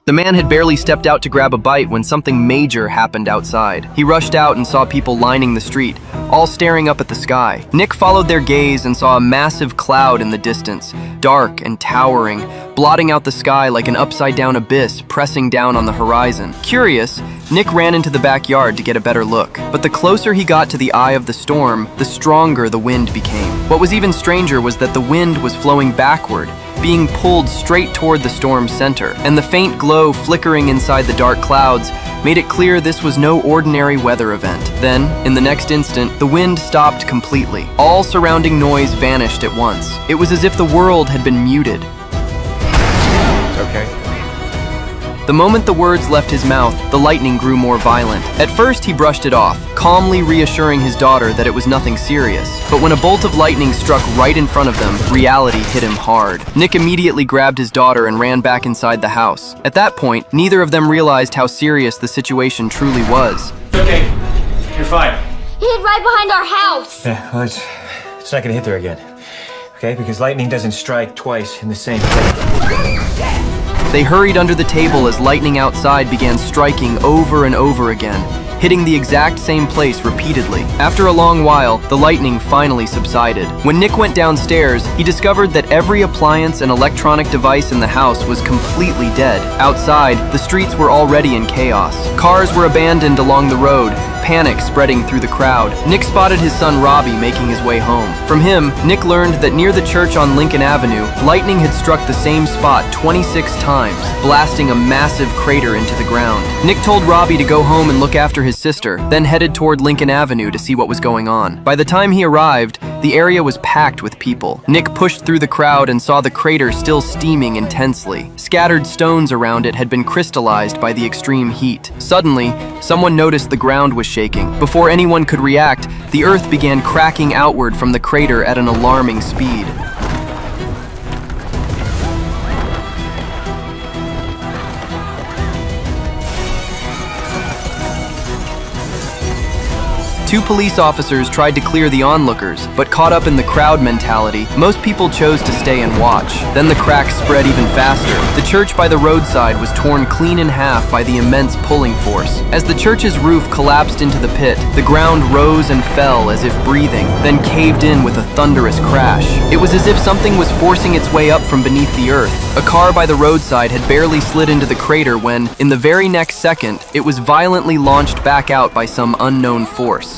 The man had barely stepped out to grab a bite when something major happened outside. He rushed out and saw people lining the street, all staring up at the sky. Nick followed their gaze and saw a massive cloud in the distance, dark and towering, blotting out the sky like an upside-down abyss pressing down on the horizon. Curious, Nick ran into the backyard to get a better look. But the closer he got to the eye of the storm, the stronger the wind became. What was even stranger was that the wind was flowing backward, being pulled straight toward the storm's center, and the faint glow flickering inside the dark clouds made it clear this was no ordinary weather event. Then, in the next instant, the wind stopped completely. All surrounding noise vanished at once. It was as if the world had been muted. It's okay. The moment the words left his mouth, the lightning grew more violent. At first, he brushed it off, calmly reassuring his daughter that it was nothing serious. But when a bolt of lightning struck right in front of them, reality hit him hard. Nick immediately grabbed his daughter and ran back inside the house. At that point, neither of them realized how serious the situation truly was. It's okay. You're fine. He hid right behind our house. Yeah, well, it's not gonna hit there again. Okay, because lightning doesn't strike twice in the same place. They hurried under the table as lightning outside began striking over and over again, hitting the exact same place repeatedly. After a long while, the lightning finally subsided. When Nick went downstairs, he discovered that every appliance and electronic device in the house was completely dead. Outside, the streets were already in chaos. Cars were abandoned along the road, panic spreading through the crowd. Nick spotted his son Robbie making his way home. From him, Nick learned that near the church on Lincoln Avenue, lightning had struck the same spot 26 times, blasting a massive crater into the ground. Nick told Robbie to go home and look after his sister, then headed toward Lincoln Avenue to see what was going on. By the time he arrived, the area was packed with people. Nick pushed through the crowd and saw the crater still steaming intensely. Scattered stones around it had been crystallized by the extreme heat. Suddenly, someone noticed the ground was shaking. Before anyone could react, the earth began cracking outward from the crater at an alarming speed. Two police officers tried to clear the onlookers, but caught up in the crowd mentality, most people chose to stay and watch. Then the cracks spread even faster. The church by the roadside was torn clean in half by the immense pulling force. As the church's roof collapsed into the pit, the ground rose and fell as if breathing, then caved in with a thunderous crash. It was as if something was forcing its way up from beneath the earth. A car by the roadside had barely slid into the crater when, in the very next second, it was violently launched back out by some unknown force.